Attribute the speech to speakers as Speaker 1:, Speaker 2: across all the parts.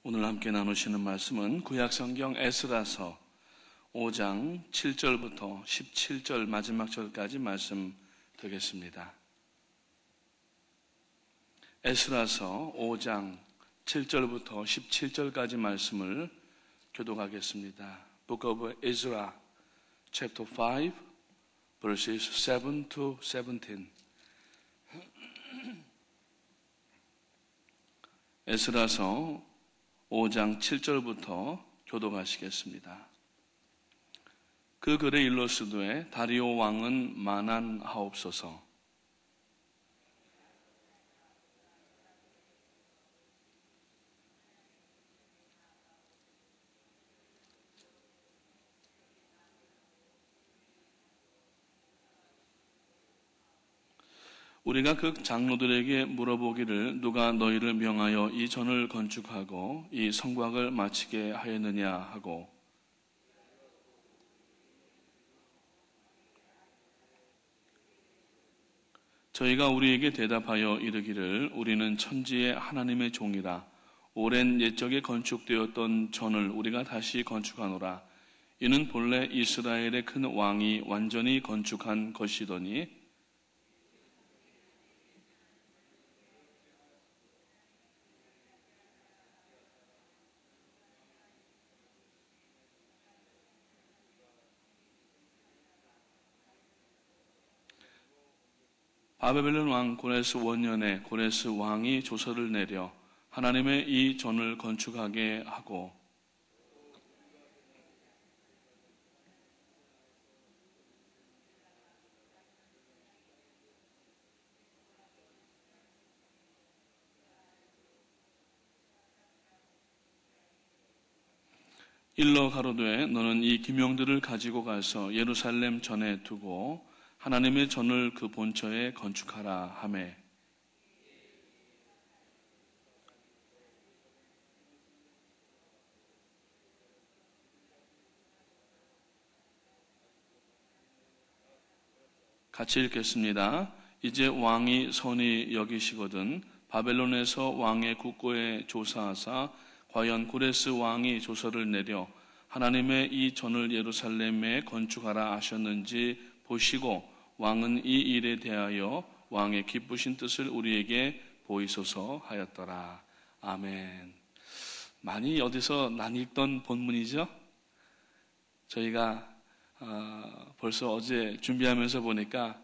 Speaker 1: 오늘 함께 나누시는 말씀은 구약성경 에스라서 5장 7절부터 17절 마지막 절까지 말씀 되겠습니다. 에스라서 5장 7절부터 17절까지 말씀을 교독하겠습니다. Book of Ezra, chapter 5, verses 7 to 17. 에스라서 5장 7절부터 교독하시겠습니다. 그 글에 일러스되 다리오 왕은 만안하옵소서. 우리가 그 장로들에게 물어보기를 누가 너희를 명하여 이 전을 건축하고 이 성곽을 마치게 하였느냐 하고 저희가 우리에게 대답하여 이르기를 우리는 천지의 하나님의 종이라 오랜 옛적에 건축되었던 전을 우리가 다시 건축하노라. 이는 본래 이스라엘의 큰 왕이 완전히 건축한 것이더니 바벨론 왕 고레스 원년에 고레스 왕이 조서를 내려 하나님의 이 전을 건축하게 하고 일러 가로되 너는 이 기명들을 가지고 가서 예루살렘 전에 두고 하나님의 전을 그 본처에 건축하라 하매 같이 읽겠습니다. 이제 왕이 선히 여기시거든 바벨론에서 왕의 국고에 조사하사 과연 고레스 왕이 조서를 내려 하나님의 이 전을 예루살렘에 건축하라 하셨는지 보시고 왕은 이 일에 대하여 왕의 기쁘신 뜻을 우리에게 보이소서 하였더라. 아멘. 많이 어디서 낯익던 본문이죠? 저희가 벌써 어제 준비하면서 보니까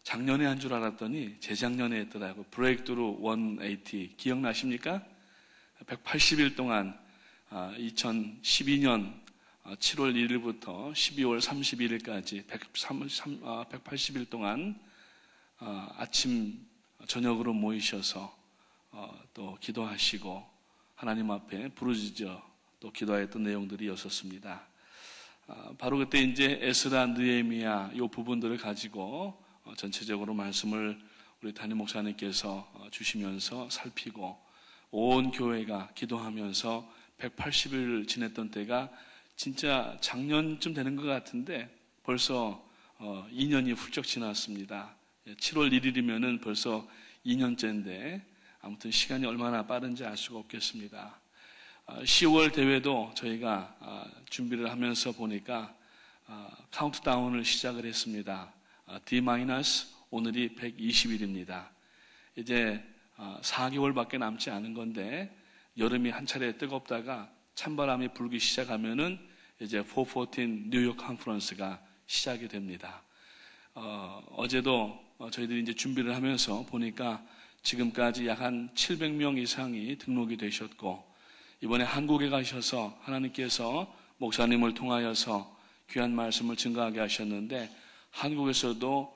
Speaker 1: 작년에 한 줄 알았더니 재작년에 했더라고요. 브레이크드루 180 기억나십니까? 180일 동안 2012년 7월 1일부터 12월 31일까지 180일 동안 아침 저녁으로 모이셔서 또 기도하시고 하나님 앞에 부르짖어 또 기도했던 내용들이었었습니다. 바로 그때 이제 에스라, 느헤미야 이 부분들을 가지고 전체적으로 말씀을 우리 담임 목사님께서 주시면서 살피고 온 교회가 기도하면서 180일 지냈던 때가 진짜 작년쯤 되는 것 같은데 벌써 2년이 훌쩍 지났습니다. 7월 1일이면은 벌써 2년째인데 아무튼 시간이 얼마나 빠른지 알 수가 없겠습니다. 10월 대회도 저희가 준비를 하면서 보니까 카운트다운을 시작을 했습니다. D- 오늘이 120일입니다. 이제 4개월밖에 남지 않은 건데 여름이 한 차례 뜨겁다가 찬바람이 불기 시작하면은 이제 414 뉴욕 컨퍼런스가 시작이 됩니다. 어제도 저희들이 이제 준비를 하면서 보니까 지금까지 약 한 700명 이상이 등록이 되셨고 이번에 한국에 가셔서 하나님께서 목사님을 통하여서 귀한 말씀을 증거하게 하셨는데 한국에서도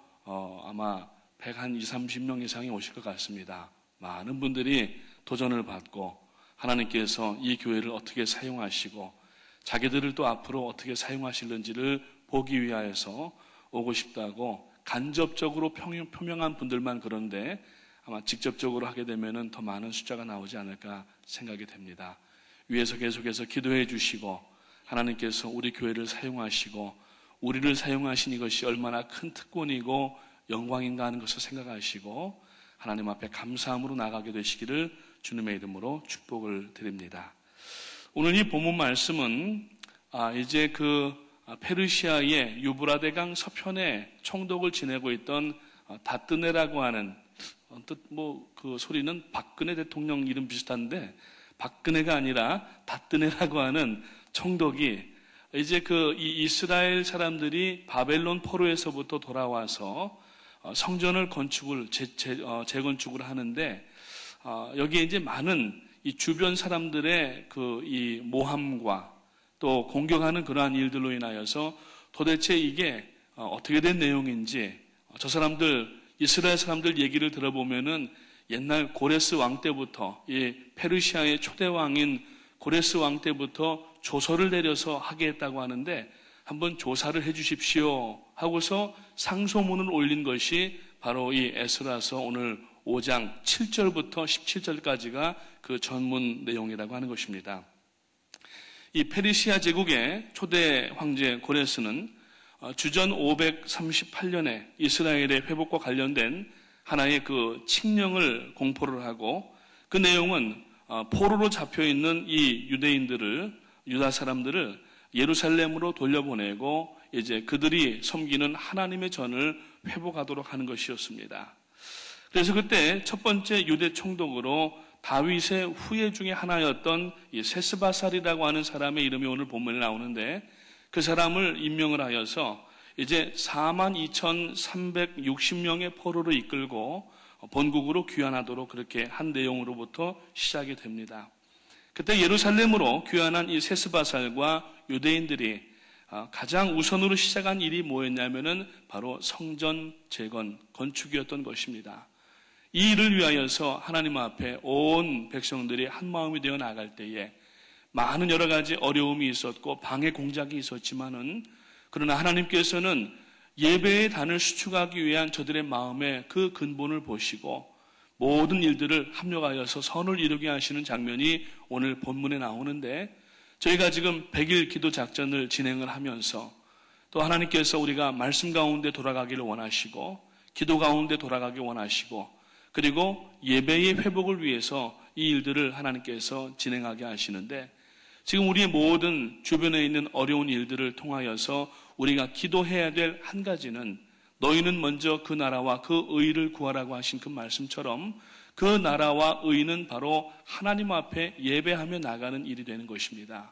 Speaker 1: 아마 120, 30명 이상이 오실 것 같습니다. 많은 분들이 도전을 받고 하나님께서 이 교회를 어떻게 사용하시고 자기들을 또 앞으로 어떻게 사용하실는지를 보기 위하여서 오고 싶다고 간접적으로 표명한 분들만 그런데 아마 직접적으로 하게 되면은 더 많은 숫자가 나오지 않을까 생각이 됩니다. 위에서 계속해서 기도해 주시고 하나님께서 우리 교회를 사용하시고 우리를 사용하신 이것이 얼마나 큰 특권이고 영광인가 하는 것을 생각하시고 하나님 앞에 감사함으로 나가게 되시기를 주님의 이름으로 축복을 드립니다. 오늘 이 본문 말씀은 이제 그 페르시아의 유브라데강 서편에 총독을 지내고 있던 다뜨네라고 하는, 언뜻 그 소리는 박근혜 대통령 이름 비슷한데 박근혜가 아니라 다뜨네라고 하는 총독이 이제 이 이스라엘 사람들이 바벨론 포로에서부터 돌아와서 성전을 재건축을 하는데, 여기에 이제 많은 이 주변 사람들의 이 모함과 또 공격하는 그러한 일들로 인하여서 도대체 이게 어떻게 된 내용인지, 저 사람들, 이스라엘 사람들 얘기를 들어보면은 옛날 고레스 왕 때부터, 이 페르시아의 초대 왕인 고레스 왕 때부터 조서를 내려서 하게 했다고 하는데, 한번 조사를 해 주십시오 하고서 상소문을 올린 것이 바로 이 에스라서 오늘 5장 7절부터 17절까지가 그 전문 내용이라고 하는 것입니다. 이 페르시아 제국의 초대 황제 고레스는 주전 538년에 이스라엘의 회복과 관련된 하나의 그 칙령을 공포를 하고, 그 내용은 포로로 잡혀있는 이 유다 사람들을 예루살렘으로 돌려보내고 이제 그들이 섬기는 하나님의 전을 회복하도록 하는 것이었습니다. 그래서 그때 첫 번째 유대 총독으로 다윗의 후예 중에 하나였던 이 세스바살이라고 하는 사람의 이름이 오늘 본문에 나오는데, 그 사람을 임명을 하여서 이제 42,360명의 포로를 이끌고 본국으로 귀환하도록 그렇게 한 내용으로부터 시작이 됩니다. 그때 예루살렘으로 귀환한 이 세스바살과 유대인들이 가장 우선으로 시작한 일이 뭐였냐면은 바로 성전 재건, 건축이었던 것입니다. 이 일을 위하여서 하나님 앞에 온 백성들이 한 마음이 되어 나갈 때에 많은 여러 가지 어려움이 있었고 방해 공작이 있었지만은, 그러나 하나님께서는 예배의 단을 수축하기 위한 저들의 마음의 그 근본을 보시고 모든 일들을 합력하여서 선을 이루게 하시는 장면이 오늘 본문에 나오는데, 저희가 지금 100일 기도 작전을 진행을 하면서 또 하나님께서 우리가 말씀 가운데 돌아가기를 원하시고 기도 가운데 돌아가기 원하시고, 그리고 예배의 회복을 위해서 이 일들을 하나님께서 진행하게 하시는데, 지금 우리의 모든 주변에 있는 어려운 일들을 통하여서 우리가 기도해야 될 한 가지는, 너희는 먼저 그 나라와 그 의를 구하라고 하신 그 말씀처럼 그 나라와 의는 바로 하나님 앞에 예배하며 나가는 일이 되는 것입니다.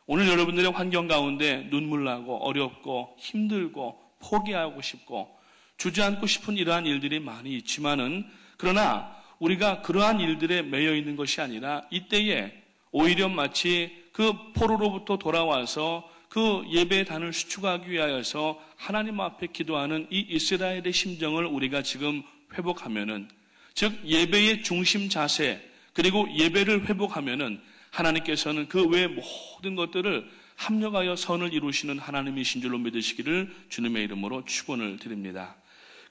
Speaker 1: 오늘 여러분들의 환경 가운데 눈물 나고 어렵고 힘들고 포기하고 싶고 주저앉고 싶은 이러한 일들이 많이 있지만은, 그러나 우리가 그러한 일들에 매여 있는 것이 아니라 이때에 오히려 마치 그 포로로부터 돌아와서 그 예배의 단을 수축하기 위하여서 하나님 앞에 기도하는 이 이스라엘의 심정을 우리가 지금 회복하면은, 즉 예배의 중심 자세, 그리고 예배를 회복하면은 하나님께서는 그 외의 모든 것들을 합력하여 선을 이루시는 하나님이신 줄로 믿으시기를 주님의 이름으로 축원을 드립니다.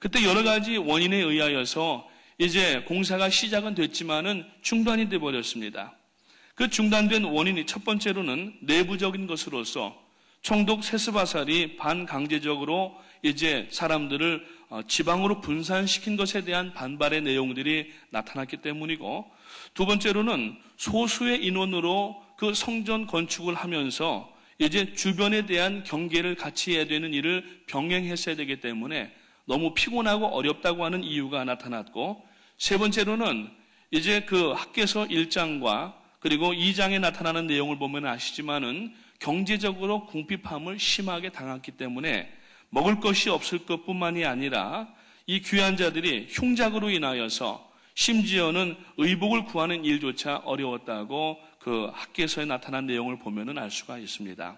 Speaker 1: 그때 여러 가지 원인에 의하여서 이제 공사가 시작은 됐지만은 중단이 돼 버렸습니다. 그 중단된 원인이 첫 번째로는 내부적인 것으로서 총독 세스바살이 반강제적으로 이제 사람들을 지방으로 분산시킨 것에 대한 반발의 내용들이 나타났기 때문이고, 두 번째로는 소수의 인원으로 그 성전 건축을 하면서 이제 주변에 대한 경계를 같이 해야 되는 일을 병행했어야 되기 때문에 너무 피곤하고 어렵다고 하는 이유가 나타났고, 세 번째로는 이제 그 학개서 1장과 그리고 2장에 나타나는 내용을 보면 아시지만은 경제적으로 궁핍함을 심하게 당했기 때문에 먹을 것이 없을 것뿐만이 아니라 이 귀한 자들이 흉작으로 인하여서 심지어는 의복을 구하는 일조차 어려웠다고 그 학개서에 나타난 내용을 보면은 알 수가 있습니다.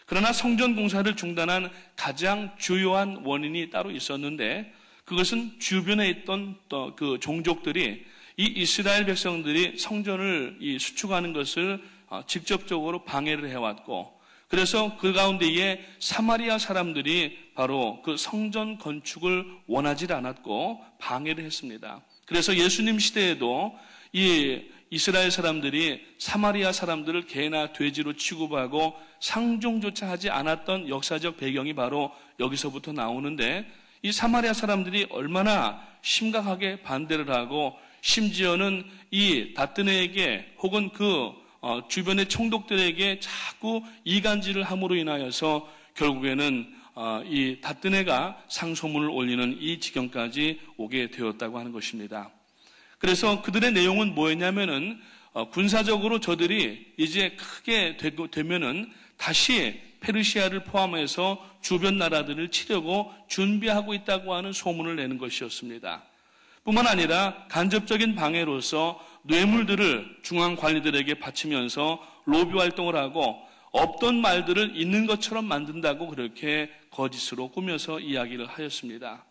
Speaker 1: 그러나 성전 공사를 중단한 가장 주요한 원인이 따로 있었는데, 그것은 주변에 있던 또 그 종족들이 이 이스라엘 백성들이 성전을 수축하는 것을 직접적으로 방해를 해왔고, 그래서 그 가운데에 사마리아 사람들이 바로 그 성전 건축을 원하지 않았고 방해를 했습니다. 그래서 예수님 시대에도 이 이스라엘 사람들이 사마리아 사람들을 개나 돼지로 취급하고 상종조차 하지 않았던 역사적 배경이 바로 여기서부터 나오는데, 이 사마리아 사람들이 얼마나 심각하게 반대를 하고 심지어는 이 다뜨네에게 혹은 그 주변의 총독들에게 자꾸 이간질을 함으로 인하여서 결국에는 이 다뜨네가 상소문을 올리는 이 지경까지 오게 되었다고 하는 것입니다. 그래서 그들의 내용은 뭐였냐면은 군사적으로 저들이 이제 크게 되면은 다시 페르시아를 포함해서 주변 나라들을 치려고 준비하고 있다고 하는 소문을 내는 것이었습니다. 뿐만 아니라 간접적인 방해로서 뇌물들을 중앙 관리들에게 바치면서 로비 활동을 하고 없던 말들을 있는 것처럼 만든다고 그렇게 거짓으로 꾸며서 이야기를 하였습니다.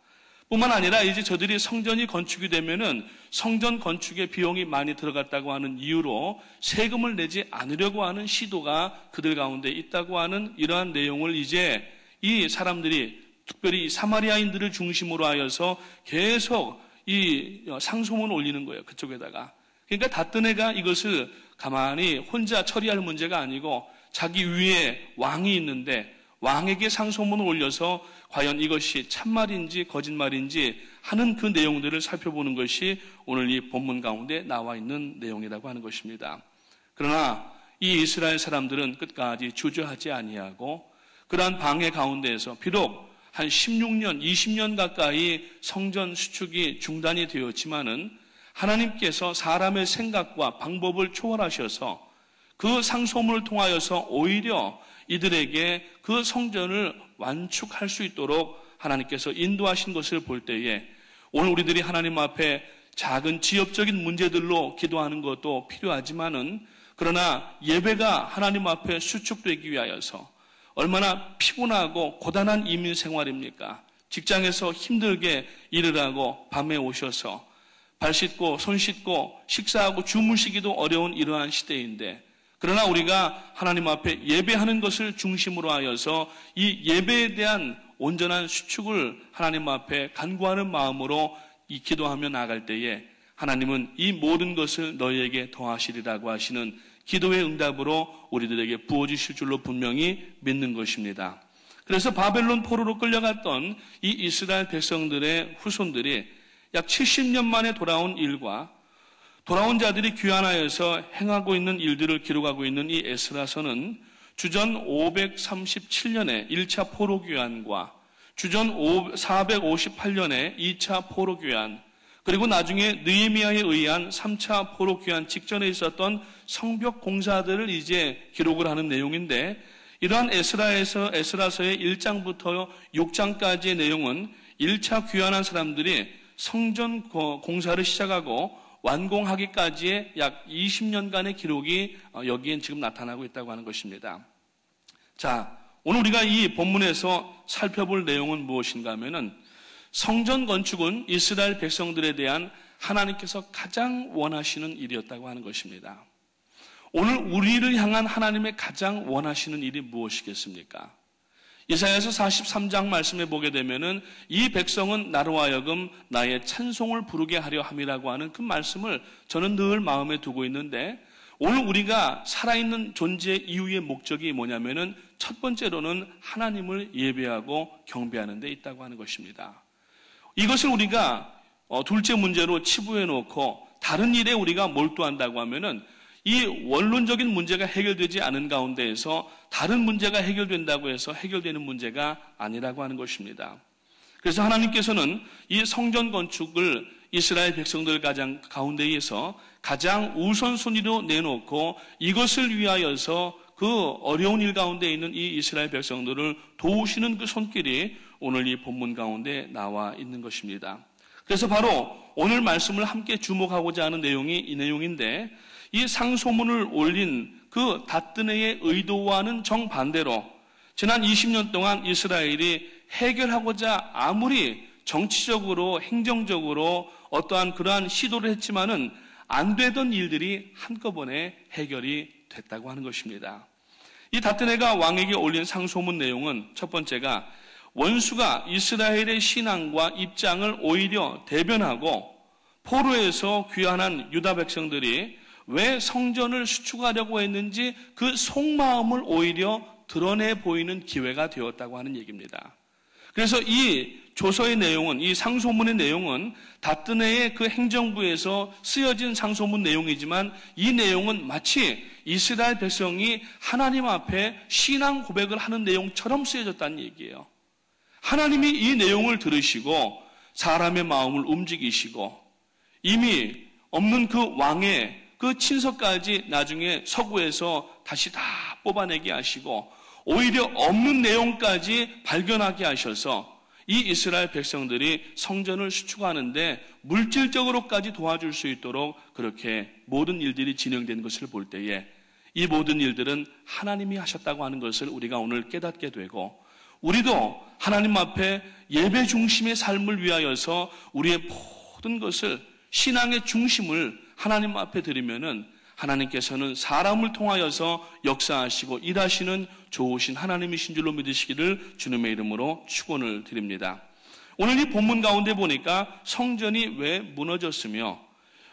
Speaker 1: 뿐만 아니라 이제 저들이 성전이 건축이 되면은 성전 건축에 비용이 많이 들어갔다고 하는 이유로 세금을 내지 않으려고 하는 시도가 그들 가운데 있다고 하는 이러한 내용을 이제 이 사람들이 특별히 사마리아인들을 중심으로 하여서 계속 이 상소문을 올리는 거예요. 그쪽에다가. 그러니까 다뜨네가 이것을 가만히 혼자 처리할 문제가 아니고 자기 위에 왕이 있는데 왕에게 상소문을 올려서 과연 이것이 참말인지 거짓말인지 하는 그 내용들을 살펴보는 것이 오늘 이 본문 가운데 나와 있는 내용이라고 하는 것입니다. 그러나 이 이스라엘 사람들은 끝까지 주저하지 아니하고 그러한 방해 가운데에서 비록 한 16년, 20년 가까이 성전 수축이 중단이 되었지만은 하나님께서 사람의 생각과 방법을 초월하셔서 그 상소문을 통하여서 오히려 이들에게 그 성전을 완축할 수 있도록 하나님께서 인도하신 것을 볼 때에 오늘 우리들이 하나님 앞에 작은 지역적인 문제들로 기도하는 것도 필요하지만은 그러나 예배가 하나님 앞에 수축되기 위하여서 얼마나 피곤하고 고단한 이민 생활입니까? 직장에서 힘들게 일을 하고 밤에 오셔서 발 씻고 손 씻고 식사하고 주무시기도 어려운 이러한 시대인데 그러나 우리가 하나님 앞에 예배하는 것을 중심으로 하여서 이 예배에 대한 온전한 수축을 하나님 앞에 간구하는 마음으로 이 기도하며 나아갈 때에 하나님은 이 모든 것을 너희에게 더하시리라고 하시는 기도의 응답으로 우리들에게 부어주실 줄로 분명히 믿는 것입니다. 그래서 바벨론 포로로 끌려갔던 이 이스라엘 백성들의 후손들이 약 70년 만에 돌아온 일과 돌아온 자들이 귀환하여서 행하고 있는 일들을 기록하고 있는 이 에스라서는 주전 537년에 1차 포로 귀환과 주전 458년에 2차 포로 귀환 그리고 나중에 느헤미야에 의한 3차 포로 귀환 직전에 있었던 성벽 공사들을 이제 기록을 하는 내용인데 이러한 에스라서의 1장부터 6장까지의 내용은 1차 귀환한 사람들이 성전 공사를 시작하고 완공하기까지의 약 20년간의 기록이 여기엔 지금 나타나고 있다고 하는 것입니다. 자, 오늘 우리가 이 본문에서 살펴볼 내용은 무엇인가 하면은 성전 건축은 이스라엘 백성들에 대한 하나님께서 가장 원하시는 일이었다고 하는 것입니다. 오늘 우리를 향한 하나님의 가장 원하시는 일이 무엇이겠습니까? 이사야서 43장 말씀에 보게 되면은 이 백성은 나로 하여금 나의 찬송을 부르게 하려 함이라고 하는 그 말씀을 저는 늘 마음에 두고 있는데 오늘 우리가 살아있는 존재 이유의 목적이 뭐냐면은 첫 번째로는 하나님을 예배하고 경배하는 데 있다고 하는 것입니다. 이것을 우리가 둘째 문제로 치부해 놓고 다른 일에 우리가 몰두한다고 하면은 이 원론적인 문제가 해결되지 않은 가운데에서 다른 문제가 해결된다고 해서 해결되는 문제가 아니라고 하는 것입니다. 그래서 하나님께서는 이 성전 건축을 이스라엘 백성들 가운데에서 가장 우선순위로 내놓고 이것을 위하여서 그 어려운 일 가운데 있는 이 이스라엘 백성들을 도우시는 그 손길이 오늘 이 본문 가운데 나와 있는 것입니다. 그래서 바로 오늘 말씀을 함께 주목하고자 하는 내용이 이 내용인데 이 상소문을 올린 그 다뜨네의 의도와는 정반대로 지난 20년 동안 이스라엘이 해결하고자 아무리 정치적으로 행정적으로 어떠한 그러한 시도를 했지만은 안 되던 일들이 한꺼번에 해결이 됐다고 하는 것입니다. 이 다뜨네가 왕에게 올린 상소문 내용은 첫 번째가 원수가 이스라엘의 신앙과 입장을 오히려 대변하고 포로에서 귀환한 유다 백성들이 왜 성전을 수축하려고 했는지 그 속마음을 오히려 드러내 보이는 기회가 되었다고 하는 얘기입니다. 그래서 이 조서의 내용은, 이 상소문의 내용은 다뜨네의 그 행정부에서 쓰여진 상소문 내용이지만 이 내용은 마치 이스라엘 백성이 하나님 앞에 신앙 고백을 하는 내용처럼 쓰여졌다는 얘기예요. 하나님이 이 내용을 들으시고 사람의 마음을 움직이시고 이미 없는 그 왕의 그 친서까지 나중에 서구에서 다시 다 뽑아내게 하시고 오히려 없는 내용까지 발견하게 하셔서 이 이스라엘 백성들이 성전을 수축하는데 물질적으로까지 도와줄 수 있도록 그렇게 모든 일들이 진행된 것을 볼 때에 이 모든 일들은 하나님이 하셨다고 하는 것을 우리가 오늘 깨닫게 되고 우리도 하나님 앞에 예배 중심의 삶을 위하여서 우리의 모든 것을 신앙의 중심을 하나님 앞에 드리면은 하나님께서는 사람을 통하여서 역사하시고 일하시는 좋으신 하나님이신 줄로 믿으시기를 주님의 이름으로 축원을 드립니다. 오늘 이 본문 가운데 보니까 성전이 왜 무너졌으며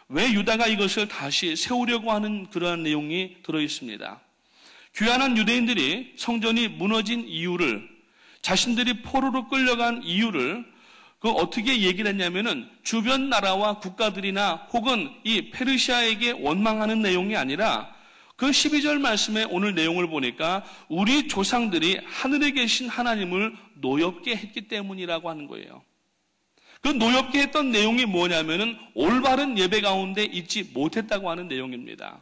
Speaker 1: 왜 유다가 이것을 다시 세우려고 하는 그러한 내용이 들어있습니다. 귀환한 유대인들이 성전이 무너진 이유를 자신들이 포로로 끌려간 이유를 어떻게 얘기를 했냐면은 주변 나라와 국가들이나 혹은 이 페르시아에게 원망하는 내용이 아니라 그 12절 말씀의 오늘 내용을 보니까 우리 조상들이 하늘에 계신 하나님을 노엽게 했기 때문이라고 하는 거예요. 그 노엽게 했던 내용이 뭐냐면은 올바른 예배 가운데 있지 못했다고 하는 내용입니다.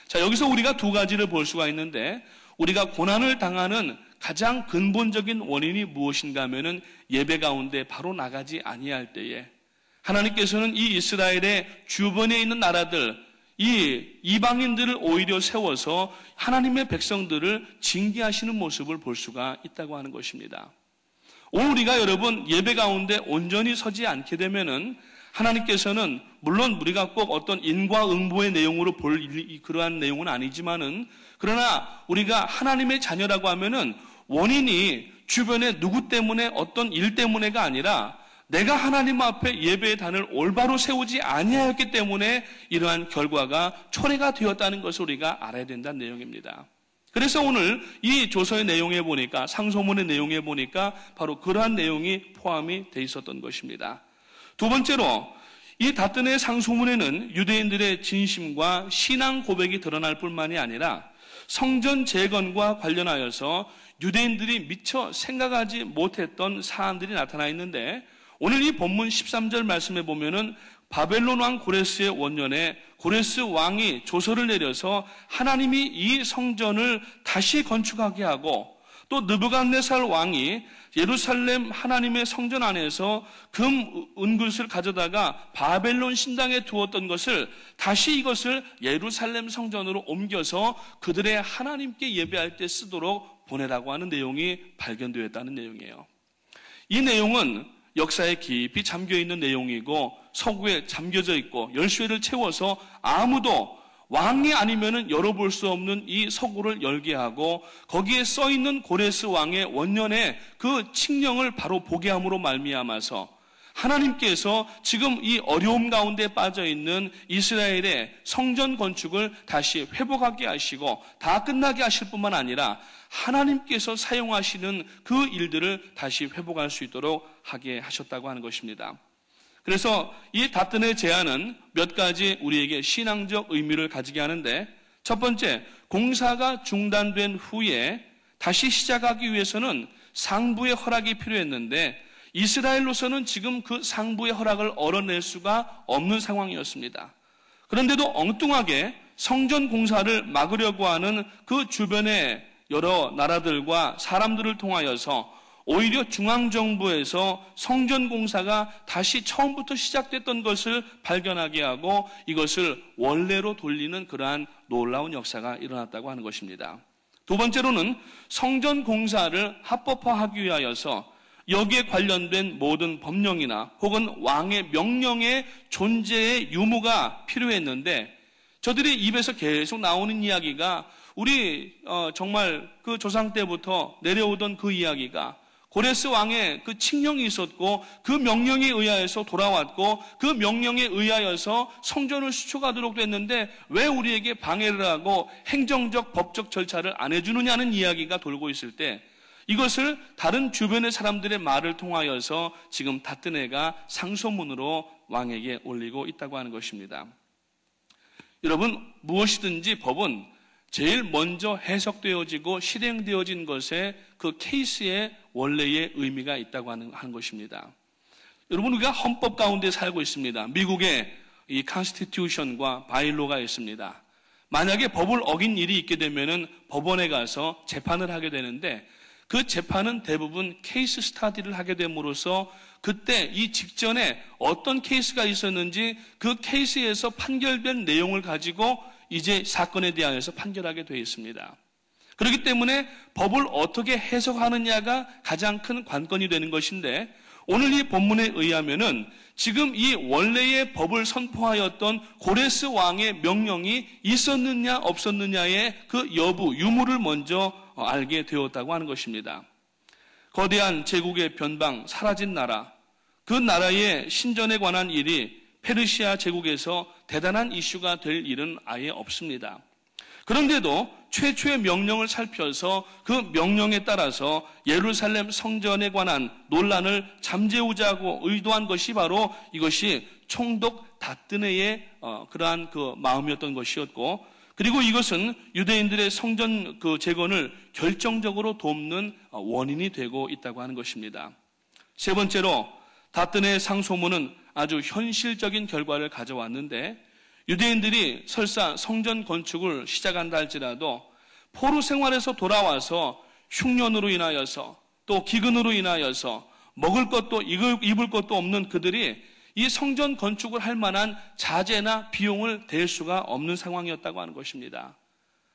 Speaker 1: 자, 여기서 우리가 두 가지를 볼 수가 있는데 우리가 고난을 당하는 가장 근본적인 원인이 무엇인가 하면은 예배 가운데 바로 나가지 아니할 때에 하나님께서는 이 이스라엘의 주변에 있는 나라들, 이 이방인들을 오히려 세워서 하나님의 백성들을 징계하시는 모습을 볼 수가 있다고 하는 것입니다. 오늘 우리가 여러분 예배 가운데 온전히 서지 않게 되면은 하나님께서는 물론 우리가 꼭 어떤 인과응보의 내용으로 볼 그러한 내용은 아니지만은 그러나 우리가 하나님의 자녀라고 하면은 원인이 주변에 누구 때문에 어떤 일 때문에가 아니라 내가 하나님 앞에 예배의 단을 올바로 세우지 아니하였기 때문에 이러한 결과가 초래가 되었다는 것을 우리가 알아야 된다는 내용입니다. 그래서 오늘 이 조서의 내용에 보니까 상소문의 내용에 보니까 바로 그러한 내용이 포함이 돼 있었던 것입니다. 두 번째로 이 다뜨네 상소문에는 유대인들의 진심과 신앙 고백이 드러날 뿐만이 아니라 성전 재건과 관련하여서 유대인들이 미처 생각하지 못했던 사안들이 나타나 있는데 오늘 이 본문 13절 말씀에 보면은 바벨론 왕 고레스의 원년에 고레스 왕이 조서를 내려서 하나님이 이 성전을 다시 건축하게 하고 또 느부갓네살 왕이 예루살렘 하나님의 성전 안에서 금, 은굿을 가져다가 바벨론 신당에 두었던 것을 다시 이것을 예루살렘 성전으로 옮겨서 그들의 하나님께 예배할 때 쓰도록 보내라고 하는 내용이 발견되었다는 내용이에요. 이 내용은 역사에 깊이 잠겨있는 내용이고 서구에 잠겨져 있고 열쇠를 채워서 아무도 왕이 아니면은 열어볼 수 없는 이 서구를 열게 하고 거기에 써있는 고레스 왕의 원년의 그 칙령을 바로 보게 함으로 말미암아서 하나님께서 지금 이 어려움 가운데 빠져있는 이스라엘의 성전 건축을 다시 회복하게 하시고 다 끝나게 하실 뿐만 아니라 하나님께서 사용하시는 그 일들을 다시 회복할 수 있도록 하게 하셨다고 하는 것입니다. 그래서 이 다뜨네 제안은 몇 가지 우리에게 신앙적 의미를 가지게 하는데 첫 번째, 공사가 중단된 후에 다시 시작하기 위해서는 상부의 허락이 필요했는데 이스라엘로서는 지금 그 상부의 허락을 얻어낼 수가 없는 상황이었습니다. 그런데도 엉뚱하게 성전 공사를 막으려고 하는 그 주변의 여러 나라들과 사람들을 통하여서 오히려 중앙정부에서 성전 공사가 다시 처음부터 시작됐던 것을 발견하게 하고 이것을 원래로 돌리는 그러한 놀라운 역사가 일어났다고 하는 것입니다. 두 번째로는 성전 공사를 합법화하기 위하여서 여기에 관련된 모든 법령이나 혹은 왕의 명령의 존재의 유무가 필요했는데 저들의 입에서 계속 나오는 이야기가 우리 정말 그 조상 때부터 내려오던 그 이야기가 고레스 왕의 그 칙령이 있었고 그 명령에 의하여서 돌아왔고 그 명령에 의하여서 성전을 수축하도록 됐는데 왜 우리에게 방해를 하고 행정적 법적 절차를 안 해주느냐는 이야기가 돌고 있을 때 이것을 다른 주변의 사람들의 말을 통하여서 지금 다뜨네가 상소문으로 왕에게 올리고 있다고 하는 것입니다. 여러분, 무엇이든지 법은 제일 먼저 해석되어지고 실행되어진 것에 그 케이스의 원래의 의미가 있다고 하는 것입니다. 여러분, 우리가 헌법 가운데 살고 있습니다. 미국의 이 컨스티튜션과 바일로가 있습니다. 만약에 법을 어긴 일이 있게 되면은 법원에 가서 재판을 하게 되는데, 그 재판은 대부분 케이스 스타디를 하게 됨으로써 그때 이 직전에 어떤 케이스가 있었는지 그 케이스에서 판결된 내용을 가지고 이제 사건에 대하여서 판결하게 되어 있습니다. 그렇기 때문에 법을 어떻게 해석하느냐가 가장 큰 관건이 되는 것인데, 오늘 이 본문에 의하면은 지금 이 원래의 법을 선포하였던 고레스 왕의 명령이 있었느냐 없었느냐의 그 여부, 유무를 먼저 알게 되었다고 하는 것입니다. 거대한 제국의 변방, 사라진 나라, 그 나라의 신전에 관한 일이 페르시아 제국에서 대단한 이슈가 될 일은 아예 없습니다. 그런데도 최초의 명령을 살펴서 그 명령에 따라서 예루살렘 성전에 관한 논란을 잠재우자고 의도한 것이 바로 이것이 총독 다뜨네의 그러한 그 마음이었던 것이었고, 그리고 이것은 유대인들의 성전 그 재건을 결정적으로 돕는 원인이 되고 있다고 하는 것입니다. 세 번째로 다뜨네의 상소문은 아주 현실적인 결과를 가져왔는데, 유대인들이 설사 성전 건축을 시작한다 할지라도 포로 생활에서 돌아와서 흉년으로 인하여서 또 기근으로 인하여서 먹을 것도 입을 것도 없는 그들이 이 성전 건축을 할 만한 자재나 비용을 댈 수가 없는 상황이었다고 하는 것입니다.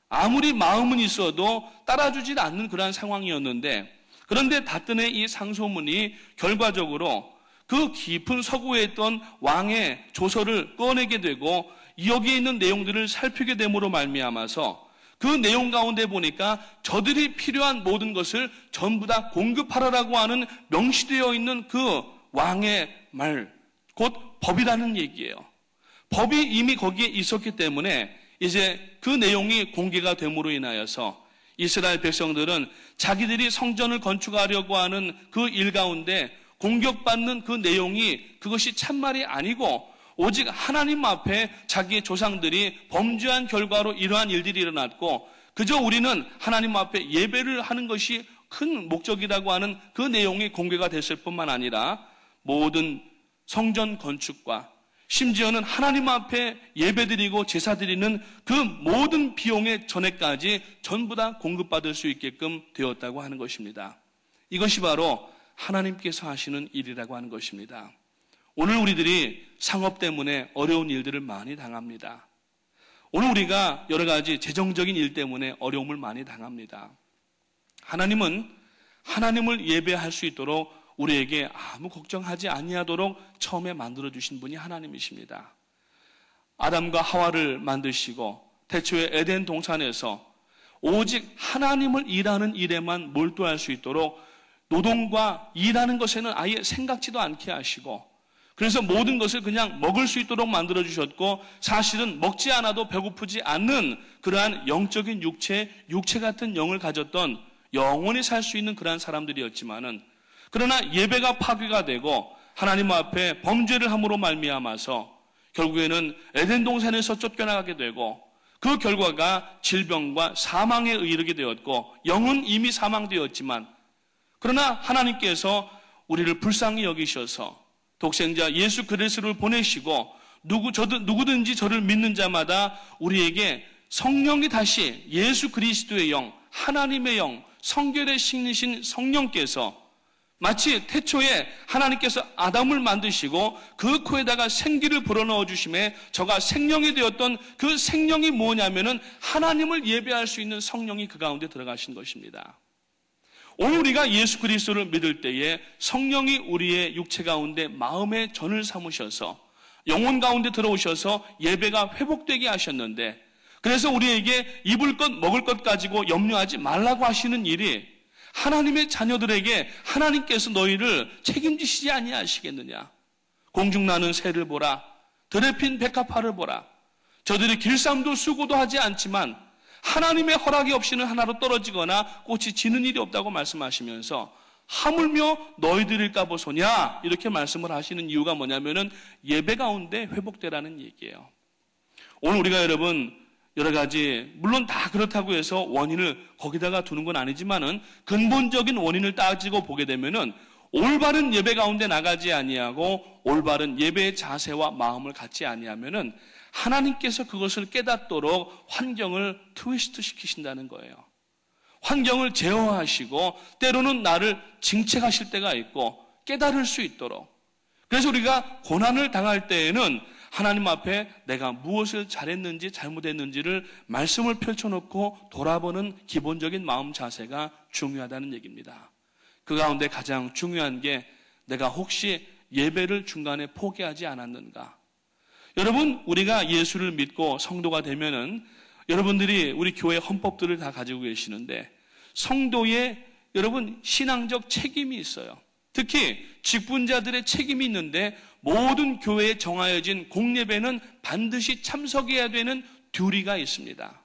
Speaker 1: 아무리 마음은 있어도 따라주지 않는 그러한 상황이었는데, 그런데 다뜨네 이 상소문이 결과적으로 그 깊은 서구에 있던 왕의 조서를 꺼내게 되고 여기에 있는 내용들을 살피게 됨으로 말미암아서 그 내용 가운데 보니까 저들이 필요한 모든 것을 전부 다 공급하라라고 하는 명시되어 있는 그 왕의 말, 곧 법이라는 얘기예요. 법이 이미 거기에 있었기 때문에 이제 그 내용이 공개가 됨으로 인하여서 이스라엘 백성들은 자기들이 성전을 건축하려고 하는 그 일 가운데 공격받는 그 내용이 그것이 참말이 아니고 오직 하나님 앞에 자기의 조상들이 범죄한 결과로 이러한 일들이 일어났고, 그저 우리는 하나님 앞에 예배를 하는 것이 큰 목적이라고 하는 그 내용이 공개가 됐을 뿐만 아니라 모든 성전 건축과 심지어는 하나님 앞에 예배드리고 제사드리는 그 모든 비용의 전에까지 전부 다 공급받을 수 있게끔 되었다고 하는 것입니다. 이것이 바로 하나님께서 하시는 일이라고 하는 것입니다. 오늘 우리들이 상업 때문에 어려운 일들을 많이 당합니다. 오늘 우리가 여러 가지 재정적인 일 때문에 어려움을 많이 당합니다. 하나님은 하나님을 예배할 수 있도록 우리에게 아무 걱정하지 아니하도록 처음에 만들어주신 분이 하나님이십니다. 아담과 하와를 만드시고 태초에 에덴 동산에서 오직 하나님을 일하는 일에만 몰두할 수 있도록 노동과 일하는 것에는 아예 생각지도 않게 하시고, 그래서 모든 것을 그냥 먹을 수 있도록 만들어주셨고, 사실은 먹지 않아도 배고프지 않는 그러한 영적인 육체 같은 영을 가졌던 영원히 살 수 있는 그러한 사람들이었지만은, 그러나 예배가 파괴가 되고 하나님 앞에 범죄를 함으로 말미암아서 결국에는 에덴 동산에서 쫓겨나가게 되고, 그 결과가 질병과 사망에 이르게 되었고, 영은 이미 사망되었지만, 그러나 하나님께서 우리를 불쌍히 여기셔서 독생자 예수 그리스도를 보내시고 누구든지 저를 믿는 자마다 우리에게 성령이 다시 예수 그리스도의 영, 하나님의 영, 성결의 신이신 성령께서 마치 태초에 하나님께서 아담을 만드시고 그 코에다가 생기를 불어넣어 주심에 저가 생명이 되었던 그 생명이 뭐냐면은 하나님을 예배할 수 있는 성령이 그 가운데 들어가신 것입니다. 오늘 우리가 예수 그리스도를 믿을 때에 성령이 우리의 육체 가운데 마음의 전을 삼으셔서 영혼 가운데 들어오셔서 예배가 회복되게 하셨는데, 그래서 우리에게 입을 것 먹을 것 가지고 염려하지 말라고 하시는 일이 하나님의 자녀들에게 하나님께서 너희를 책임지시지 아니하시겠느냐. 공중나는 새를 보라, 들에 핀 백합화를 보라. 저들이 길쌈도 수고도 하지 않지만 하나님의 허락이 없이는 하나로 떨어지거나 꽃이 지는 일이 없다고 말씀하시면서 하물며 너희들일까 보소냐 이렇게 말씀을 하시는 이유가 뭐냐면은 예배 가운데 회복되라는 얘기예요. 오늘 우리가 여러분 여러 가지 물론 다 그렇다고 해서 원인을 거기다가 두는 건 아니지만은 근본적인 원인을 따지고 보게 되면은 올바른 예배 가운데 나가지 아니하고 올바른 예배의 자세와 마음을 갖지 아니하면은 하나님께서 그것을 깨닫도록 환경을 트위스트 시키신다는 거예요. 환경을 제어하시고 때로는 나를 징책하실 때가 있고 깨달을 수 있도록. 그래서 우리가 고난을 당할 때에는 하나님 앞에 내가 무엇을 잘했는지 잘못했는지를 말씀을 펼쳐놓고 돌아보는 기본적인 마음 자세가 중요하다는 얘기입니다. 그 가운데 가장 중요한 게 내가 혹시 예배를 중간에 포기하지 않았는가. 여러분, 우리가 예수를 믿고 성도가 되면은 여러분들이 우리 교회 헌법들을 다 가지고 계시는데 성도의 여러분 신앙적 책임이 있어요. 특히 직분자들의 책임이 있는데 모든 교회에 정하여진 공예배는 반드시 참석해야 되는 듀리가 있습니다.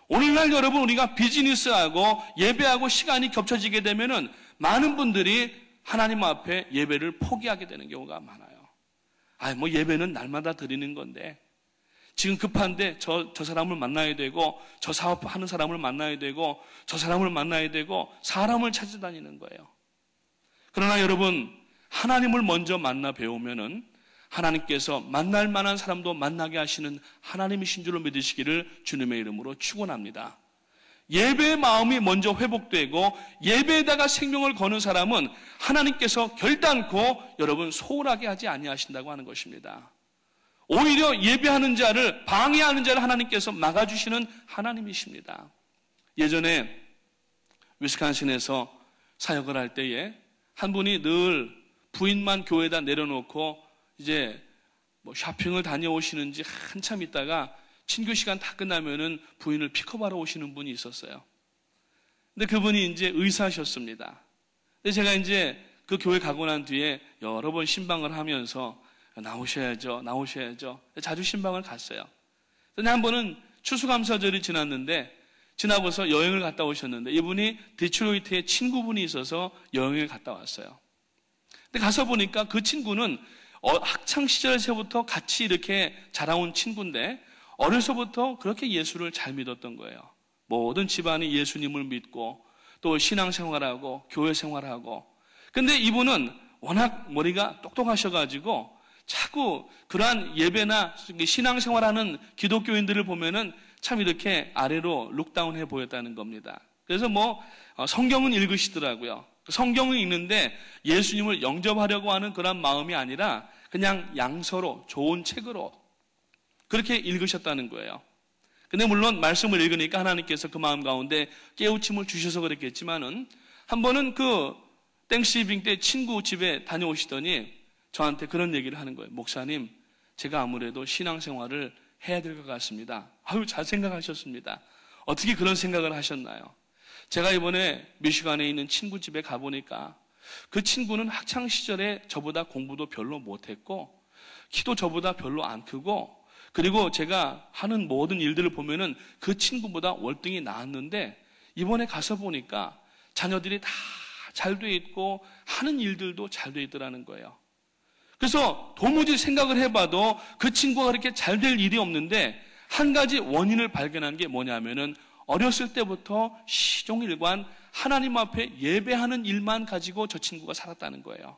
Speaker 1: 오늘날 여러분 우리가 비즈니스하고 예배하고 시간이 겹쳐지게 되면은 많은 분들이 하나님 앞에 예배를 포기하게 되는 경우가 많아요. 뭐 예배는 날마다 드리는 건데 지금 급한데 저 사람을 만나야 되고 저 사업하는 사람을 만나야 되고 저 사람을 만나야 되고 사람을 찾아다니는 거예요. 그러나 여러분 하나님을 먼저 만나 배우면은 하나님께서 만날 만한 사람도 만나게 하시는 하나님이신 줄로 믿으시기를 주님의 이름으로 축원합니다. 예배의 마음이 먼저 회복되고 예배에다가 생명을 거는 사람은 하나님께서 결단코 여러분 소홀하게 하지 아니하신다고 하는 것입니다. 오히려 예배하는 자를 방해하는 자를 하나님께서 막아주시는 하나님이십니다. 예전에 위스콘신에서 사역을 할 때에 한 분이 늘 부인만 교회에다 내려놓고 이제 뭐 쇼핑을 다녀오시는지 한참 있다가 친교 시간 다 끝나면은 부인을 픽업하러 오시는 분이 있었어요. 근데 그분이 이제 의사셨습니다. 근데 제가 이제 그 교회 가고 난 뒤에 여러 번 신방을 하면서 나오셔야죠. 자주 신방을 갔어요. 근데 한 번은 추수감사절이 지났는데 지나고서 여행을 갔다 오셨는데 이분이 디트로이트에 친구분이 있어서 여행을 갔다 왔어요. 근데 가서 보니까 그 친구는 학창시절에서부터 같이 이렇게 자라온 친구인데 어려서부터 그렇게 예수를 잘 믿었던 거예요. 모든 집안이 예수님을 믿고 또 신앙생활하고 교회 생활하고. 근데 이분은 워낙 머리가 똑똑하셔가지고 자꾸 그러한 예배나 신앙생활하는 기독교인들을 보면은 참 이렇게 아래로 룩다운해 보였다는 겁니다. 그래서 성경은 읽으시더라고요. 성경을 읽는데 예수님을 영접하려고 하는 그런 마음이 아니라 그냥 양서로 좋은 책으로 그렇게 읽으셨다는 거예요. 근데 물론 말씀을 읽으니까 하나님께서 그 마음 가운데 깨우침을 주셔서 그랬겠지만은 한 번은 그 땡스기빙 때 친구 집에 다녀오시더니 저한테 그런 얘기를 하는 거예요. 목사님, 제가 아무래도 신앙생활을 해야 될 것 같습니다. 잘 생각하셨습니다. 어떻게 그런 생각을 하셨나요? 제가 이번에 미시간에 있는 친구 집에 가보니까 그 친구는 학창시절에 저보다 공부도 별로 못했고 키도 저보다 별로 안 크고 그리고 제가 하는 모든 일들을 보면은 그 친구보다 월등히 나았는데 이번에 가서 보니까 자녀들이 다 잘 돼 있고 하는 일들도 잘 돼 있더라는 거예요. 그래서 도무지 생각을 해봐도 그 친구가 그렇게 잘 될 일이 없는데 한 가지 원인을 발견한 게 뭐냐면은 어렸을 때부터 시종일관 하나님 앞에 예배하는 일만 가지고 저 친구가 살았다는 거예요.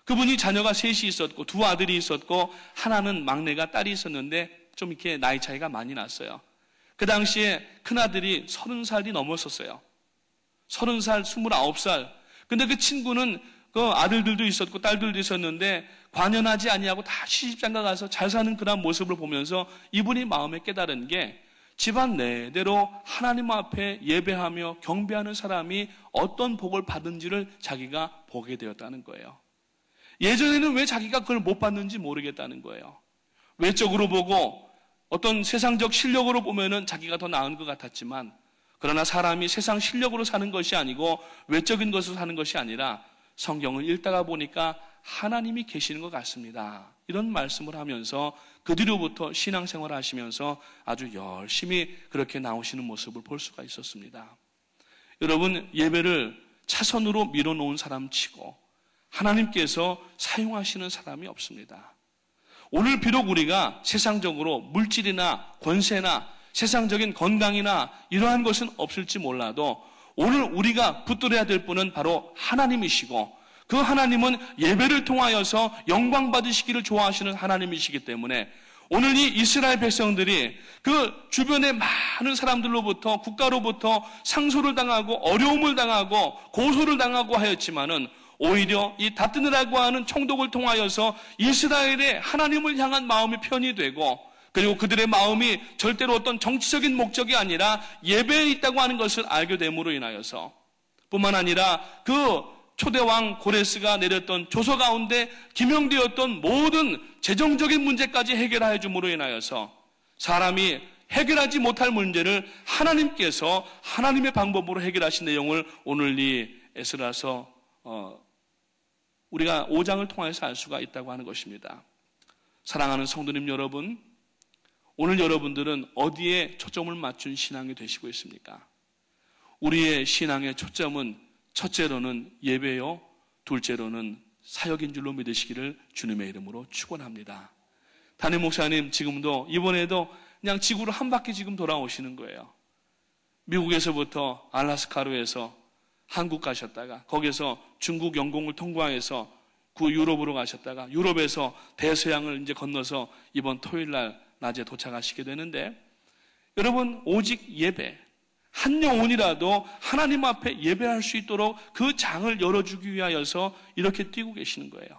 Speaker 1: 그분이 자녀가 셋이 있었고 두 아들이 있었고 하나는 막내가 딸이 있었는데 좀 이렇게 나이 차이가 많이 났어요. 그 당시에 큰아들이 30살이 넘었었어요. 30살, 29살. 근데 그 친구는 그 아들들도 있었고 딸들도 있었는데 관연하지 아니하고 다 시집장가 가서 잘 사는 그런 모습을 보면서 이분이 마음에 깨달은 게 집안 내대로 하나님 앞에 예배하며 경배하는 사람이 어떤 복을 받은지를 자기가 보게 되었다는 거예요. 예전에는 왜 자기가 그걸 못 받는지 모르겠다는 거예요. 외적으로 보고 어떤 세상적 실력으로 보면은 자기가 더 나은 것 같았지만 그러나 사람이 세상 실력으로 사는 것이 아니고 외적인 것으로 사는 것이 아니라 성경을 읽다가 보니까 하나님이 계시는 것 같습니다. 이런 말씀을 하면서 그 뒤로부터 신앙생활을 하시면서 아주 열심히 그렇게 나오시는 모습을 볼 수가 있었습니다. 여러분, 예배를 차선으로 밀어놓은 사람치고 하나님께서 사용하시는 사람이 없습니다. 오늘 비록 우리가 세상적으로 물질이나 권세나 세상적인 건강이나 이러한 것은 없을지 몰라도 오늘 우리가 붙들어야 될 분은 바로 하나님이시고, 그 하나님은 예배를 통하여서 영광 받으시기를 좋아하시는 하나님이시기 때문에 오늘 이 이스라엘 백성들이 그 주변의 많은 사람들로부터, 국가로부터 상소를 당하고 어려움을 당하고 고소를 당하고 하였지만은 오히려 이 다뜨느라고 하는 총독을 통하여서 이스라엘의 하나님을 향한 마음이 편이 되고, 그리고 그들의 마음이 절대로 어떤 정치적인 목적이 아니라 예배에 있다고 하는 것을 알게 됨으로 인하여서, 뿐만 아니라 그 초대왕 고레스가 내렸던 조서 가운데 기명되었던 모든 재정적인 문제까지 해결해 줌으로 인하여서 사람이 해결하지 못할 문제를 하나님께서 하나님의 방법으로 해결하신 내용을 오늘 이 에스라서 우리가 5장을 통해서 알 수가 있다고 하는 것입니다. 사랑하는 성도님 여러분, 오늘 여러분들은 어디에 초점을 맞춘 신앙이 되시고 있습니까? 우리의 신앙의 초점은 첫째로는 예배요, 둘째로는 사역인 줄로 믿으시기를 주님의 이름으로 축원합니다. 담임 목사님 지금도 이번에도 그냥 지구로 한 바퀴 지금 돌아오시는 거예요. 미국에서부터 알라스카로에서 한국 가셨다가 거기서 중국 영공을 통과해서 구 유럽으로 가셨다가 유럽에서 대서양을 이제 건너서 이번 토요일 날 낮에 도착하시게 되는데, 여러분, 오직 예배, 한 영혼이라도 하나님 앞에 예배할 수 있도록 그 장을 열어주기 위하여서 이렇게 뛰고 계시는 거예요.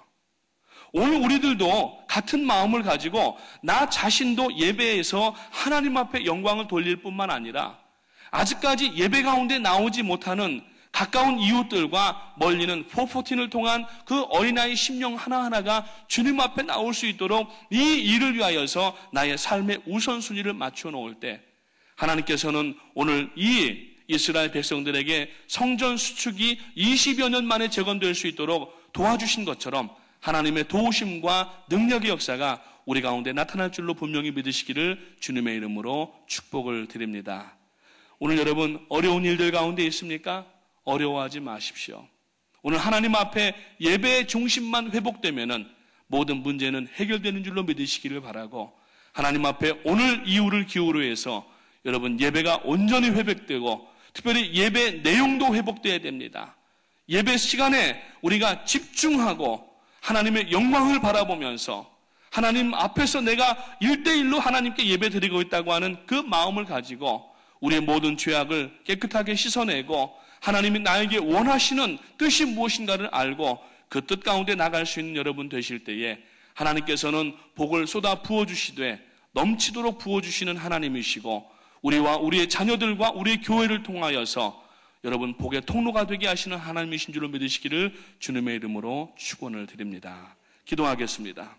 Speaker 1: 오늘 우리들도 같은 마음을 가지고 나 자신도 예배에서 하나님 앞에 영광을 돌릴 뿐만 아니라 아직까지 예배 가운데 나오지 못하는 가까운 이웃들과 멀리는 414을 통한 그 어린아이 심령 하나하나가 주님 앞에 나올 수 있도록 이 일을 위하여서 나의 삶의 우선순위를 맞춰 놓을 때, 하나님께서는 오늘 이 이스라엘 백성들에게 성전 수축이 20여 년 만에 재건될 수 있도록 도와주신 것처럼 하나님의 도우심과 능력의 역사가 우리 가운데 나타날 줄로 분명히 믿으시기를 주님의 이름으로 축복을 드립니다. 오늘 여러분 어려운 일들 가운데 있습니까? 어려워하지 마십시오. 오늘 하나님 앞에 예배의 중심만 회복되면은 모든 문제는 해결되는 줄로 믿으시기를 바라고, 하나님 앞에 오늘 이유를 기울여 해서 여러분 예배가 온전히 회복되고 특별히 예배 내용도 회복되어야 됩니다. 예배 시간에 우리가 집중하고 하나님의 영광을 바라보면서 하나님 앞에서 내가 1대1로 하나님께 예배 드리고 있다고 하는 그 마음을 가지고 우리의 모든 죄악을 깨끗하게 씻어내고 하나님이 나에게 원하시는 뜻이 무엇인가를 알고 그 뜻 가운데 나갈 수 있는 여러분 되실 때에 하나님께서는 복을 쏟아 부어주시되 넘치도록 부어주시는 하나님이시고, 우리와 우리의 자녀들과 우리의 교회를 통하여서 여러분 복의 통로가 되게 하시는 하나님이신 줄로 믿으시기를 주님의 이름으로 축원을 드립니다. 기도하겠습니다.